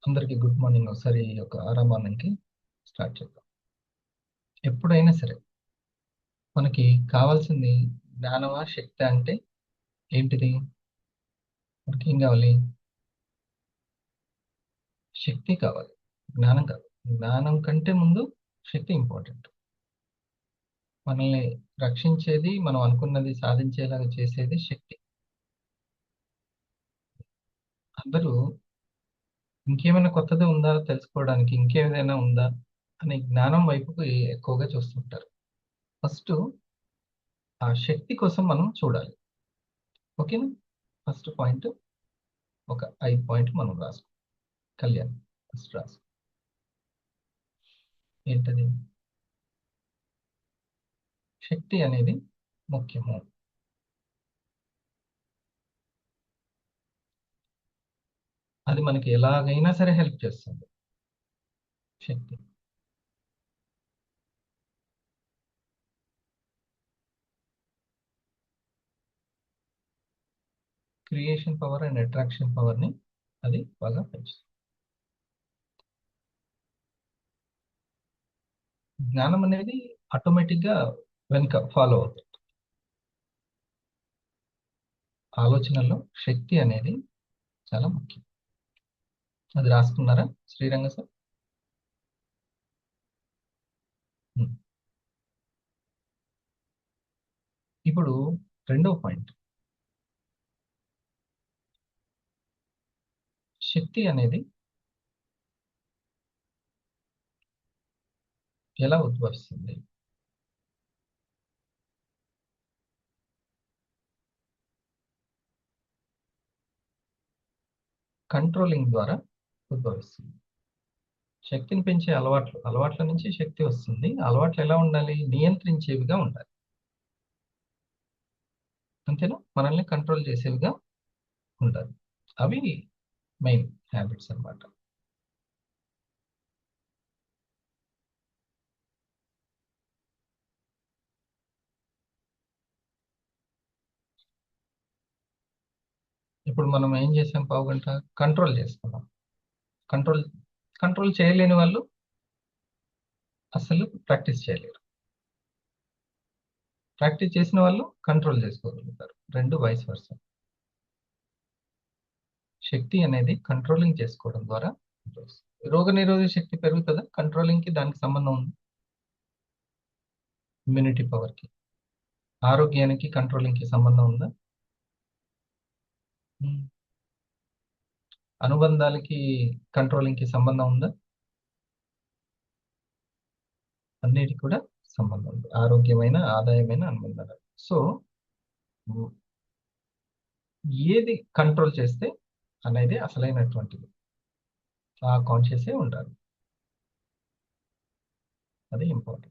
అందరికీ good morning. ఒకసారి ఈ యొక్క ఆరామానికి స్టార్ట్ చేద్దాం. ఎప్పుడైనా సరే మనకి కావాల్సింది జ్ఞానమా, శక్తి అంటే ఏంటిది? మనకి ఏం కావాలి? శక్తి కావాలి, జ్ఞానం కాదు. జ్ఞానం కంటే ముందు శక్తి ఇంపార్టెంట్. మనల్ని రక్షించేది, మనం అనుకున్నది సాధించేలాగా చేసేది శక్తి. అందరూ ఇంకేమైనా కొత్తది ఉందా తెలుసుకోవడానికి, ఇంకేదైనా ఉందా అనే జ్ఞానం వైపుకి ఎక్కువగా చూస్తుంటారు. ఫస్ట్ ఆ శక్తి కోసం మనం చూడాలి. ఓకేనా? ఫస్ట్ పాయింట్, ఒక 5 పాయింట్ మనం రాసుకో. కళ్యాణ్ ఫస్ట్ రాసుకో. ఏంటది? శక్తి అనేది ముఖ్యము. అది మనకి ఎలాగైనా సరే హెల్ప్ చేస్తుంది. శక్తి creation power and attraction power ని అది బాగా పెంచుతుంది. జ్ఞానం అనేది ఆటోమేటిక్ గా వెనుక ఫాలో అవుతుంది. ఆలోచనలో శక్తి అనేది చాలా ముఖ్యం. అది రాసుకున్నారా శ్రీరంగ సార్? ఉం. ఇప్పుడు రెండవ పాయింట్, శక్తి అనేది ఎలా ఉద్భవిస్తుంది? కంట్రోలింగ్ ద్వారా ఉద్భవిస్తుంది. శక్తిని పెంచే అలవాట్ల నుంచి శక్తి వస్తుంది. అలవాట్లు ఎలా ఉండాలి? నియంత్రించేవిగా ఉండాలి. అంతేనా? మనల్ని కంట్రోల్ చేసేవిగా ఉండాలి. అవి మెయిన్ హ్యాబిట్స్ అన్నమాట. ఇప్పుడు మనం ఏం చేసాం? పావుగంట కంట్రోల్ చేసుకున్నాం. కంట్రోల్ కంట్రోల్ చేయలేని వాళ్ళు అసలు ప్రాక్టీస్ చేయలేరు. ప్రాక్టీస్ చేసిన వాళ్ళు కంట్రోల్ చేసుకోగలుగుతారు. రెండు వైస్ వర్స. శక్తి అనేది కంట్రోలింగ్ చేసుకోవడం ద్వారా రోగ నిరోధక శక్తి పెరుగుతుందా? కంట్రోలింగ్ కి దానికి సంబంధం ఉంది. ఇమ్యూనిటీ పవర్ కి, ఆరోగ్యానికి కంట్రోలింగ్ కి సంబంధం ఉందా? ఉమ్. అనుబంధాలకి కంట్రోలింగ్ కి సంబంధం ఉందా? అన్నిటికి కూడా సంబంధం ఉంది. ఆరోగ్యమైన, ఆదాయమైన అనుబంధాలు. సో ఏది కంట్రోల్ చేస్తే అనేది అసలైనటువంటిది. ఆ కాన్షియస్ ఉండాలి. అది ఇంపార్టెంట్.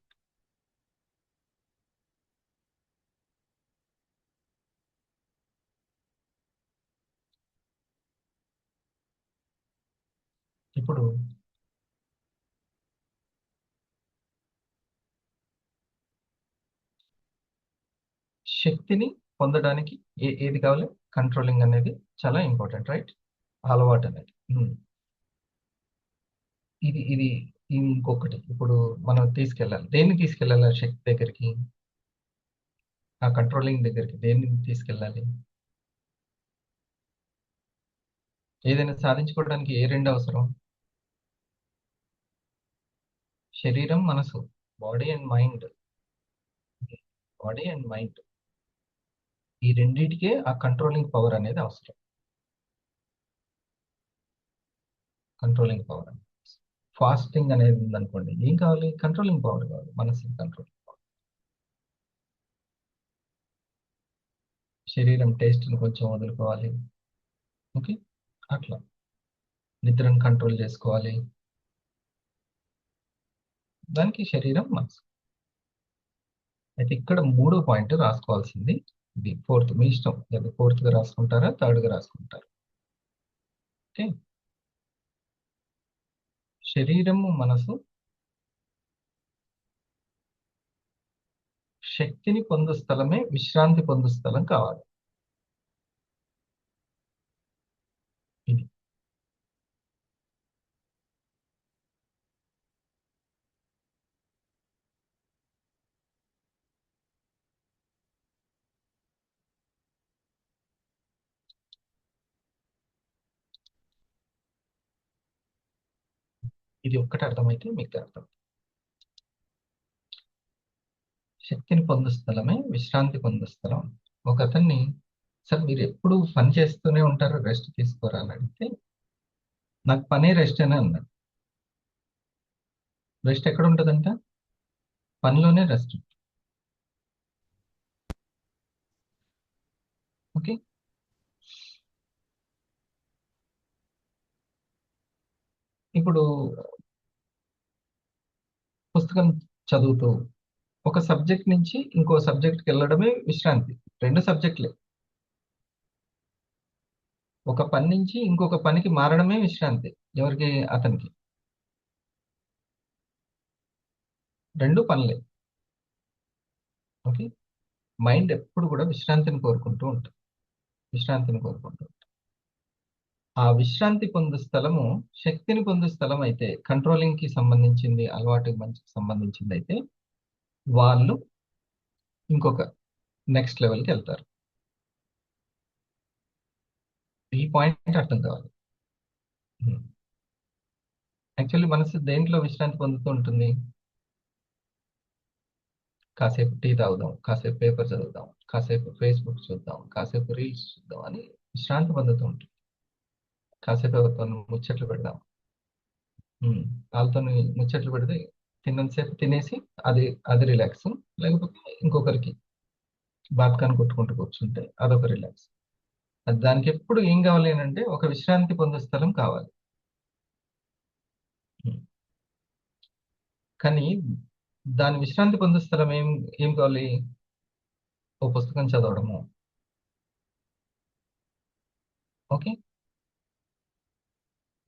ఇప్పుడు శక్తిని పొందడానికి ఏది కావాలి? కంట్రోలింగ్ అనేది చాలా ఇంపార్టెంట్, రైట్? అలవాటు అనేది. ఇది ఇది ఇది ఇంకొకటి. ఇప్పుడు మనం తీసుకెళ్ళాలి. దేన్ని తీసుకెళ్ళాలి? ఆ శక్తి దగ్గరికి, ఆ కంట్రోలింగ్ దగ్గరికి దేన్ని తీసుకెళ్ళాలి? ఏదైనా సాధించుకోవడానికి ఏ రెండు అవసరం? శరీరం, మనసు, body and mind. Body and mind, ఈ రెండింటికే ఆ కంట్రోలింగ్ పవర్ అనేది అవసరం. కంట్రోలింగ్ పవర్ అనేది, ఫాస్టింగ్ అనేది ఉందనుకోండి, ఏం కావాలి? కంట్రోలింగ్ పవర్ కావాలి, మనసు కంట్రోల్. శరీరం టేస్ట్ని కొంచెం వదులుకోవాలి. ఓకే, అట్లా నిద్రను కంట్రోల్ చేసుకోవాలి. దానికి శరీరం, మనసు. అయితే ఇక్కడ మూడో పాయింట్ రాసుకోవాల్సింది ఇది. ఫోర్త్ మీ ఇష్టం, లేదా ఫోర్త్ గా రాసుకుంటారా, థర్డ్ గా రాసుకుంటారా? ఓకే. శరీరము, మనసు శక్తిని పొందు స్థలమే విశ్రాంతి పొందు స్థలం కావాలి. ఇది ఇది ఒక్కటి అర్థమైతే మీకు అర్థం. శక్తిని పొందు స్థలమే విశ్రాంతి పొందు స్థలం. ఒక అతన్ని, సార్ మీరు ఎప్పుడు పని చేస్తూనే ఉంటారు, రెస్ట్ తీసుకోరా అని అడిగితే, నాకు పనే రెస్ట్ అని అన్నాడు. రెస్ట్ ఎక్కడ ఉంటుందంట? పనిలోనే రెస్ట్. ఓకే. ఇప్పుడు పుస్తకం చదువుతూ ఒక సబ్జెక్ట్ నుంచి ఇంకో సబ్జెక్ట్కి వెళ్ళడమే విశ్రాంతి. రెండు సబ్జెక్టులే. ఒక పని నుంచి ఇంకొక పనికి మారడమే విశ్రాంతి. ఎవరికి? అతనికి. రెండు పనులే. ఓకే. మైండ్ ఎప్పుడు కూడా విశ్రాంతిని కోరుకుంటూ ఉంటుంది. విశ్రాంతిని కోరుకుంటూ ఉంటుంది. ఆ విశ్రాంతి పొందు స్థలము శక్తిని పొందు స్థలం అయితే, కంట్రోలింగ్ కి సంబంధించింది, అలవాటు మంచికి సంబంధించింది అయితే, వాళ్ళు ఇంకొక నెక్స్ట్ లెవెల్కి వెళ్తారు. ఈ పాయింట్ అర్థం కావాలి. యాక్చువల్లీ మనసు దేంట్లో విశ్రాంతి పొందుతూ ఉంటుంది? కాసేపు టీ తాగుదాం, కాసేపు పేపర్ చదువుదాం, కాసేపు ఫేస్బుక్ చూద్దాం, కాసేపు రీల్స్ చూద్దాం అని విశ్రాంతి పొందుతూ ఉంటుంది. కాసేపు ఎవరితో ముచ్చట్లు పెడదాం. వాళ్ళతో ముచ్చట్లు పెడితే తిన్నంతసేపు తినేసి అది అది రిలాక్స్. లేకపోతే ఇంకొకరికి బాత్కాన్ని కొట్టుకుంటూ కూర్చుంటే అదొక రిలాక్స్. అది దానికి ఎప్పుడు ఏం కావాలి అని అంటే ఒక విశ్రాంతి పొందే స్థలం కావాలి. ఉమ్. కానీ దాని విశ్రాంతి పొందే స్థలం ఏం కావాలి? ఓ పుస్తకం చదవడము. ఓకే.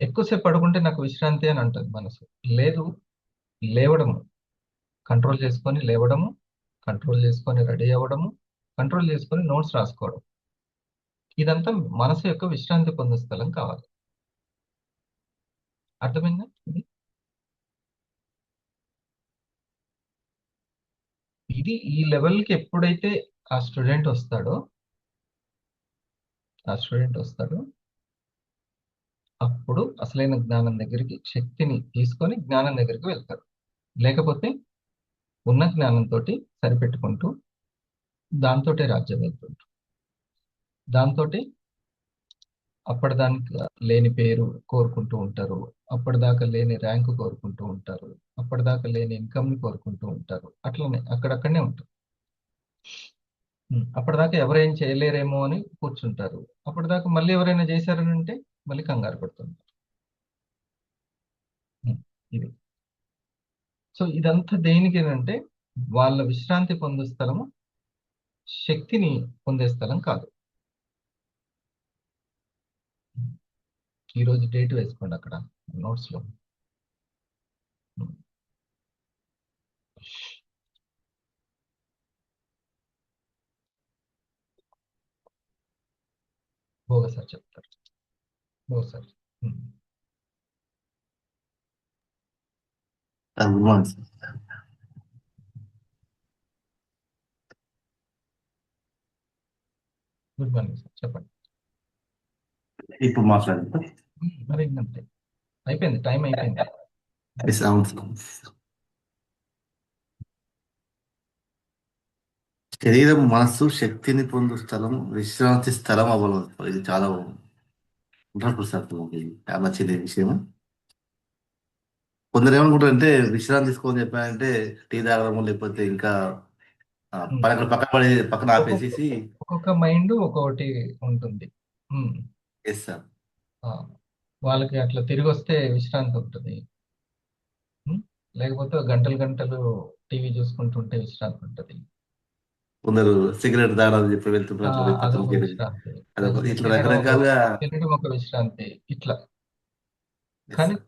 ఎక్కువసేపు పడుకుంటే నాకు విశ్రాంతి అని అంటుంది మనసు. లేదు, లేవడము, కంట్రోల్ చేసుకొని లేవడము, కంట్రోల్ చేసుకొని రెడీ అవ్వడము, కంట్రోల్ చేసుకొని నోట్స్ రాసుకోవడం. ఇదంతా మనసు యొక్క విశ్రాంతి పొందే స్థలం కావాలి. అర్థమైందా ఇది? ఇది ఈ లెవెల్కి ఎప్పుడైతే ఆ స్టూడెంట్ వస్తాడో, ఆ స్టూడెంట్ వస్తాడో అప్పుడు అసలైన జ్ఞానం దగ్గరికి, శక్తిని తీసుకొని జ్ఞానం దగ్గరికి వెళ్తాడు. లేకపోతే ఉన్న జ్ఞానంతో సరిపెట్టుకుంటూ దాంతోటే రాజ్యం వెళ్తుంటాడు. దాంతో అప్పటిదానికి లేని పేరు కోరుకుంటూ ఉంటారు, అప్పటిదాకా లేని ర్యాంకు కోరుకుంటూ ఉంటారు, అప్పటిదాకా లేని ఇన్కమ్ని కోరుకుంటూ ఉంటారు. అట్లనే అక్కడక్కడనే ఉంటారు. అప్పటిదాకా ఎవరేం చేయలేరేమో అని కూర్చుంటారు. అప్పటిదాకా మళ్ళీ ఎవరైనా చేశారని అంటే మళ్ళీ కంగారు పడుతుంటారు. ఇది. సో ఇదంతా దేనికి అంటే వాళ్ళ విశ్రాంతి పొందే స్థలము శక్తిని పొందే స్థలం కాదు. ఈరోజు డేట్ వేసుకోండి అక్కడ నోట్స్లో. భోగ సార్ చెప్తారు. భోగ sir. Good morning sir. Good morning sir, చెప్పండి. ఇప్పుడు మాట్లాడండి. మరి అంతే, అయిపోయింది, టైం అయిపోయింది. అవును సార్. శరీరం మనస్సు శక్తిని పొందు స్థలం విశ్రాంతి స్థలం అవ్వడం. ఇది చాలా వండర్ఫుల్ సార్. ఇది చాలా నచ్చింది ఈ విషయం. కొందరు ఏమనుకుంటారంటే విశ్రాంతి తీసుకోని చెప్పారంటే టీ తాగడము లేకపోతే ఇంకా పక్కన పక్కన ఒక్కొక్క ఆపేసేసి. ఒక్కొక్క మైండ్ ఒక్కొక్కటి ఉంటుంది. Yes sir. ఆ, వాళ్ళకి అట్లా తిరిగి వస్తే విశ్రాంతి ఉంటుంది. లేకపోతే గంటలు గంటలు టీవీ చూసుకుంటుంటే విశ్రాంతి ఉంటుంది. కొందరు సిగరెట్ తాగాలని చెప్పి వెళ్తుంటారు, అట్లా పోయి అదొక పక్కనకి వెళ్ళి విశ్రాంతి. అదొక లేకపోతే ఇట్లా రకరకాలుగా. తినడం ఒక విశ్రాంతి. ఇట్లా. ఎస్ కానీ సార్.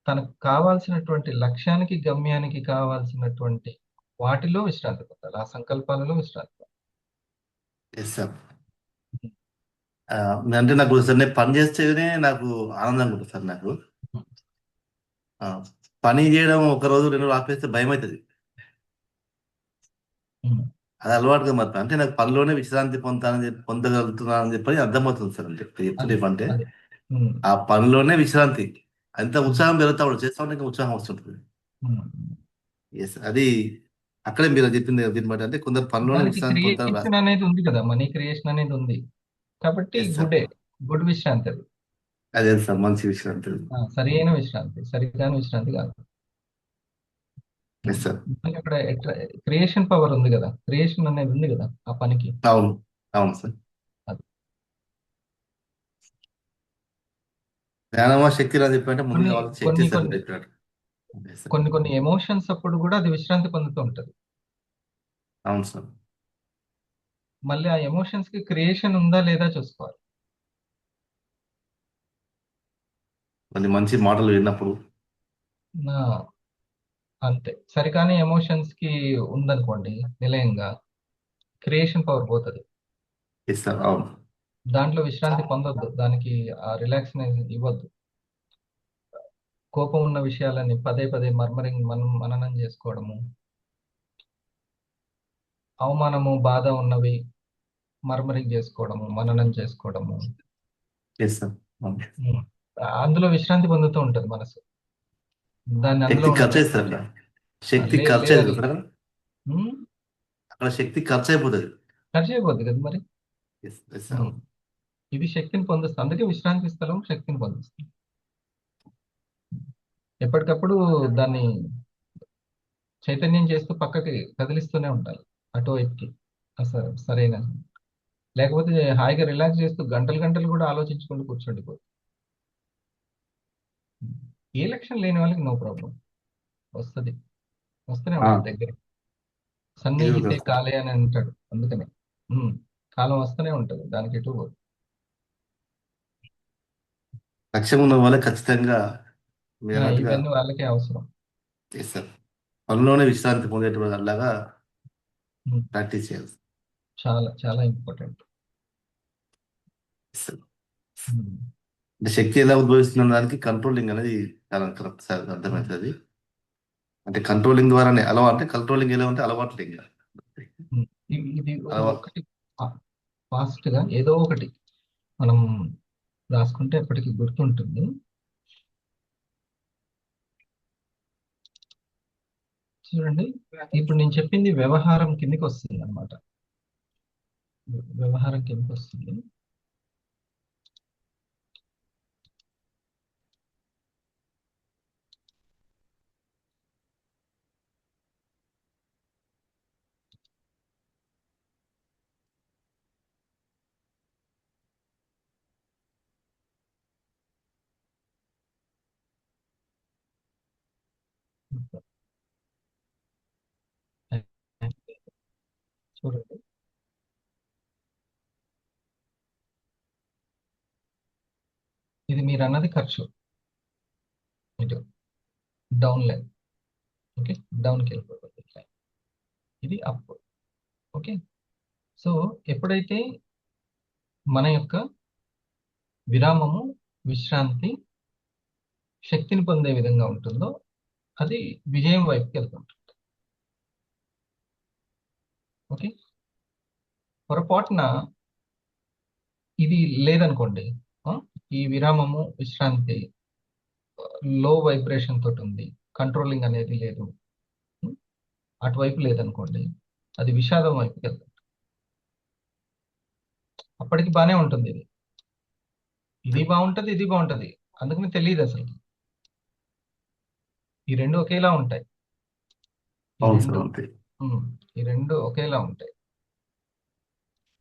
తనకు కావాల్సినటువంటి లక్ష్యానికి, గమ్యానికి కావాల్సినటువంటి వాటిలో విశ్రాంతి పొందాలి. ఆ సంకల్పాలలో విశ్రాంతి పొందాలి. Yes sir. అంటే నాకు సార్ నేను పని చేస్తేనే నాకు ఆనందంగా ఉంటుంది సార్. నాకు ఆ, పని చేయడం ఒక రోజు రెండు రోజులు ఆపేస్తే భయం అవుతుంది. ఉమ్. అది అలవాటుగా మాత్రం అంటే నాకు పనిలోనే విశ్రాంతి పొందుతానని చెప్పి పొందగలుగుతున్నానని చెప్పి అర్థమవుతుంది సార్. అంటే అది చెప్తుంటే అంటే అది ఉమ్. ఆ పనిలోనే విశ్రాంతి. అంత ఉత్సాహం పెరుగుతా ఉంటుంది, చేస్తా ఉంటే ఇంకా ఉత్సాహం వస్తుంటుంది. ఎస్, అది అక్కడే మీరు చెప్పింది దీన్ని బట్టి అంటే కొందరు పనిలోనే దానికి విశ్రాంతి పొందుతారు. క్రియేషన్ అనేది ఉంది కదా, మనీ క్రియేషన్ అనేది ఉంది కాబట్టి ఎస్ సార్, గుడ్ గుడ్ విశ్రాంతి అది. అదే సార్ మంచి విశ్రాంతి. సరి అయిన విశ్రాంతి, సరికాని విశ్రాంతి కాదు. Yes sir. మనకి అక్కడ క్రియేషన్ పవర్ ఉంది కదా, క్రియేషన్ అనేది ఉంది కదా ఆ పనికి. అవును, అవును సార్. అది జ్ఞానమా శక్తి అని చెప్పంటే ముందు కొన్ని కావాలి శక్తి కొన్ని సార్ కొన్ని చెప్పినట్టు. Yes sir. కొన్ని ఎమోషన్స్ అప్పుడు కూడా అది విశ్రాంతి పొందుతూ ఉంటది. అవును సార్. మళ్ళీ ఆ ఎమోషన్స్ కి క్రియేషన్ ఉందా లేదా చూసుకోవాలి. కొన్ని మంచి మాటలు విన్నప్పుడు. నా అంతే, సరికాని ఎమోషన్స్ కి ఉందనుకోండి నిలయంగా, క్రియేషన్ పవర్ పోతుంది. ఎస్ సార్, అవును. దాంట్లో విశ్రాంతి పొందొద్దు, దానికి ఆ రిలాక్స్ ఇవ్వద్దు. కోపం ఉన్న విషయాలని పదే పదే మననం చేసుకోవడము, అవమానము బాధ ఉన్నవి మర్మరింగ్ చేసుకోవడము, మననం చేసుకోవడము. ఎస్ సార్, అవును. ఉమ్. అందులో విశ్రాంతి పొందుతూ ఉంటది మనసు, దాన్ని అందులో శక్తి ఖర్చు అవుతుంది ఉండనివ్వకండి. సార్, శక్తి ఖర్చు లేదని అవుతుంది సార్, ఉమ్, అక్కడ శక్తి ఖర్చు అయిపోతుంది. ఖర్చు అయిపోద్ది కదా మరి. ఎస్ ఎస్, ఉమ్. అవును. ఇది శక్తిని పొందుతుంది, అందుకే విశ్రాంతి స్థలం శక్తిని పొందుతుంది. ఎప్పటికప్పుడు దాన్ని చైతన్యం చేస్తూ పక్కకి కదిలిస్తూనే ఉండాలి, అటువైపుకి. సరైన, లేకపోతే హాయిగా రిలాక్స్ చేస్తూ గంటలు గంటలు కూడా ఆలోచించుకుంటూ కూర్చోండిపోతుంది. ఏ లక్ష్యం లేని వాళ్ళకి నో ప్రాబ్లం, వస్తుంది, వస్తూనే ఆ, ఉంటుంది దగ్గర. ఇది ఒక సన్నిహితే కాలే అని అంటాడు, అందుకనే ఉమ్, కాలం వస్తూనే ఉంటుంది, దానికి ఎటు పోదు. లక్ష్యం ఉన్న వాళ్ళే ఖచ్చితంగా మీరు అన్నట్టుగా. ఇవన్నీ వాళ్ళకే అవసరం. ఎస్ సార్, పనిలోనే విశ్రాంతి పొందేటువంటి అలాగా ఉమ్, ప్రాక్టీస్ చేయాలి. చాలా చాలా ఇంపార్టెంట్. Yes sir. అంటే శక్తి ఎలా ఉద్భవిస్తున్న దానికి కంట్రోలింగ్ అనేది చాలా కరెక్ట్ సార్, అర్థమవుతుంది. అంటే కంట్రోలింగ్ ద్వారానే అలవాటు, అంటే కంట్రోలింగ్ ఎలా ఉంటే అలవాట్లు ఇంకా ఇది అలవాటు. ఒకటి ఫాస్ట్ గా ఏదో ఒకటి మనం రాసుకుంటే ఎప్పటికీ గుర్తుంటుంది. చూడండి, ఇప్పుడు నేను చెప్పింది వ్యవహారం కిందకి వస్తుంది అనమాట, వ్యవహారం కిందకి వస్తుంది. చూడండి, ఇది మీరు అన్నది ఖర్చు, ఇటు డౌన్ లైన్. ఓకే, డౌన్కి వెళ్ళిపోతుంది లైన్, ఇది అప్. ఓకే, సో ఎప్పుడైతే మన యొక్క విరామము, విశ్రాంతి శక్తిని పొందే విధంగా ఉంటుందో అది విజయం వైపుకి వెళ్తుంటుంది. ఓకే, పొరపాటున ఇది లేదనుకోండి, ఆ, ఈ విరామము విశ్రాంతి లో వైబ్రేషన్ తోటి ఉంది, కంట్రోలింగ్ అనేది లేదు, ఉం, అటువైపు లేదనుకోండి, అది విషాదం వైపుకి వెళ్తుంది. అప్పటికి బాగానే ఉంటుంది ఇది, ఇది బాగుంటది, ఇది బాగుంటది, అందుకని తెలియదు అసలు. ఈ రెండు ఒకేలా ఉంటాయి, ఈ అవును సార్, రెండు అంతే. ఉం, ఈ రెండు ఒకేలా ఉంటాయి.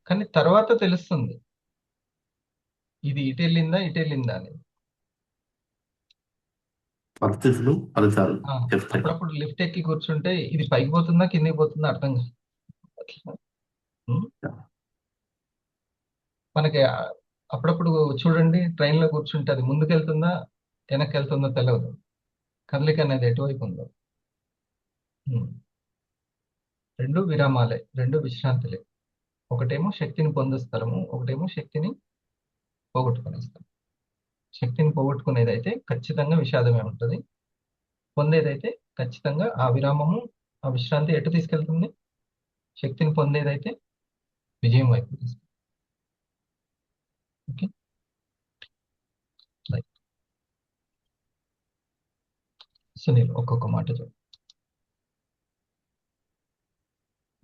కానీ తర్వాత తెలుస్తుంది ఇది ఇటు వెళ్ళిందా ఇటు వెళ్ళిందా అని. పరిస్థితులు ఫలితాలు ఆ, చెప్తాయి. అప్పుడప్పుడు లిఫ్ట్ ఎక్కి కూర్చుంటే ఇది పైకి పోతుందా కిందికి పోతుందా అర్థం కాదు. ఉం? మనకి అప్పుడప్పుడు చూడండి, ట్రైన్లో కూర్చుంటే అది ముందుకు వెళ్తుందా వెనక్కి వెళ్తుందో తెలియదు, కదలిక అనేది ఎటువైపు ఉందో. ఉం. రెండు విరామాలే, రెండు విశ్రాంతులే. ఒకటేమో శక్తిని పొందే స్థలము, ఒకటేమో శక్తిని పోగొట్టుకునే స్థలం. శక్తిని పోగొట్టుకునేదైతే ఖచ్చితంగా విషాదమే ఉంటుంది, పొందేదైతే ఖచ్చితంగా ఆ విరామము, ఆ విశ్రాంతి ఎటు తీసుకెళ్తుంది, శక్తిని పొందేదైతే విజయం వైపు తీసుకెళ్తుంది. Okay, right. సునీల్ ఒక్కొక్క మాట చెప్పు.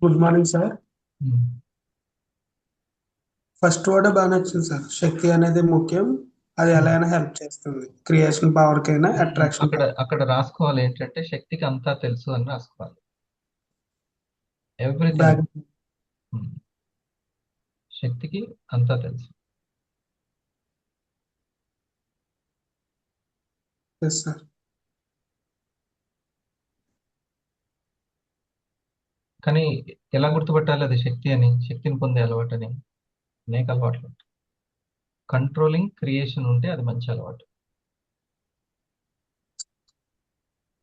Good morning sir. Um. First word బాగా నచ్చింది సార్. శక్తి అనేది ముఖ్యం. అది ఎలా అయినా హెల్ప్ చేస్తుంది. క్రియేషన్ పవర్ కైనా, అట్రాక్షన్ అక్కడ పవర్. అక్కడ రాసుకోవాలి ఏంటంటే శక్తికి అంతా తెలుసు అని రాసుకోవాలి. ఎవ్రీథింగ్. బ్యాక్ శక్తికి అంతా తెలుసు. Yes sir. కానీ ఎలా గుర్తుపట్టాలి అది శక్తి అని, శక్తిని పొందే అలవాటు అని? అనేక అలవాట్లు. కంట్రోలింగ్ క్రియేషన్ ఉంటే అది మంచి అలవాటు.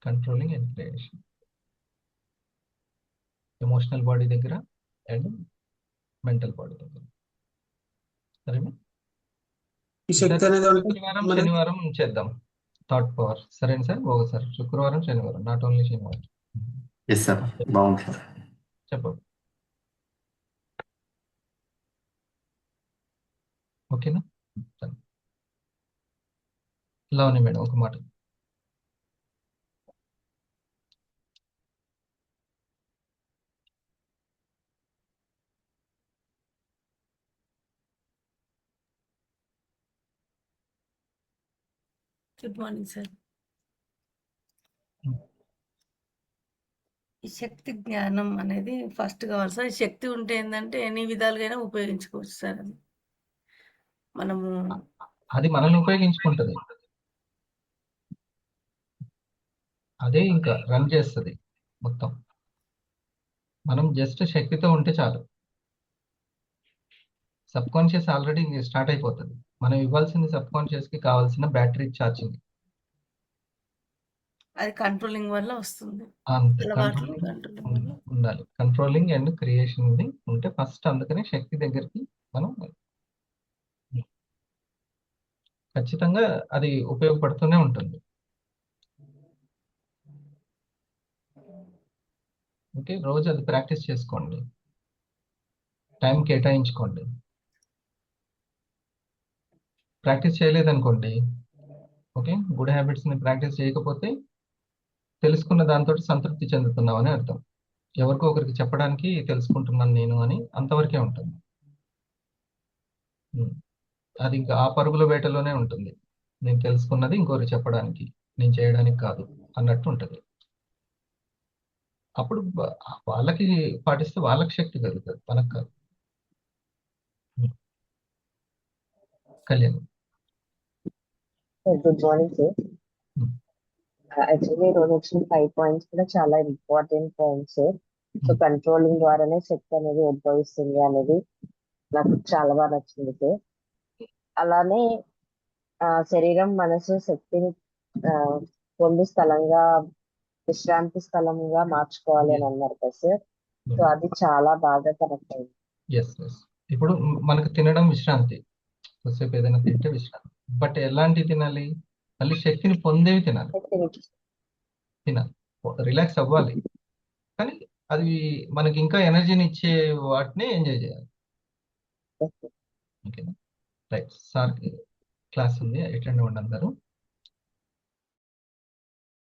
Controlling and creation emotional body దగ్గర అండ్ మెంటల్ బాడీ దగ్గర. సరేనా? ఈ శక్తి అనేది ఉంటే శుక్రవారం మన శనివారం చేద్దాం థాట్ పవర్. సరేనా సార్? ఓకే సార్, శుక్రవారం శనివారం, నాట్ ఓన్లీ శనివారం. ఎస్ సార్, బాగుంది సార్. చెప్పు. ఓకేనా? సరే. లావణి మేడం ఒక మాట. Good morning sir. ఈ శక్తి జ్ఞానం అనేది ఫస్ట్ కావాలి సార్. ఈ శక్తి ఉంటే ఏంటంటే ఎన్ని విధాలుగా ఉపయోగించుకోవచ్చు సార్. అది మనము అది మనల్ని ఉపయోగించుకుంటది, అదే ఇంకా రన్ చేస్తుంది మొత్తం. మనం జస్ట్ శక్తితో ఉంటే చాలు. సబ్ కాన్షియస్ ఆల్రెడీ స్టార్ట్ అయిపోతుంది. మనం ఇవ్వాల్సింది సబ్ కాన్షియస్ కి కావాల్సిన బ్యాటరీ ఛార్జింగ్. అది కంట్రోలింగ్ వల్ల వస్తుంది. అంతే. అలవాట్లు కంట్రోలింగ్ కంట్రోలింగ్ వల్ల ఉండాలి. కంట్రోలింగ్ అండ్ క్రియేషన్ ఉంటే ఫస్ట్, అందుకనే శక్తి దగ్గరికి మనం ఖచ్చితంగా అది ఉపయోగపడుతూనే ఉంటుంది. ఓకే, రోజు అది ప్రాక్టీస్ చేసుకోండి, టైం కేటాయించుకోండి. ప్రాక్టీస్ చేయలేదనుకోండి, ఓకే, గుడ్ హ్యాబిట్స్ని ప్రాక్టీస్ చేయకపోతే తెలుసుకున్న దాంతో సంతృప్తి చెందుతున్నామని అర్థం. ఎవరికో ఒకరికి చెప్పడానికి తెలుసుకుంటున్నాను నేను అని అంతవరకే ఉంటుంది. అది ఇంకా ఆ పరుగుల వేటలోనే ఉంటుంది. నేను తెలుసుకున్నది ఇంకొకరికి చెప్పడానికి, నేను చేయడానికి కాదు అన్నట్టు ఉంటుంది. అప్పుడు వాళ్ళకి పాటిస్తే వాళ్ళకి శక్తి కలుగుతుంది, మనకు కాదు. Kalyan. Good morning sir. Actually ఈరోజు వచ్చిన 5 పాయింట్స్ కూడా చాలా ఇంపార్టెంట్ పాయింట్స్. సో కంట్రోలింగ్ ద్వారానే శక్తి అనేది ఉద్భవిస్తుంది అనేది నాకు చాలా బాగా నచ్చింది సార్. అలానే శరీరం మనసు శక్తిని ఆ, పొందు స్థలంగా, విశ్రాంతి స్థలంగా మార్చుకోవాలి అని అన్నారు కదా సార్. సో అది చాలా బాగా కనెక్ట్ అయింది. ఎస్. ఇప్పుడు మనకు తినడం విశ్రాంతి, కొద్దిసేపు ఏదైనా తింటే విశ్రాంతి. బట్ ఎలాంటి తినాలి? మళ్ళీ శక్తిని పొందేవి తినాలి. రిలాక్స్ అవ్వాలి, కానీ అది మనకి ఇంకా ఎనర్జీని ఇచ్చే వాటిని ఎంజాయ్ చేయాలి. ఓకేనా? రైట్ సార్, క్లాస్ ఉంది, అటెండ్ అవ్వండి అందరూ.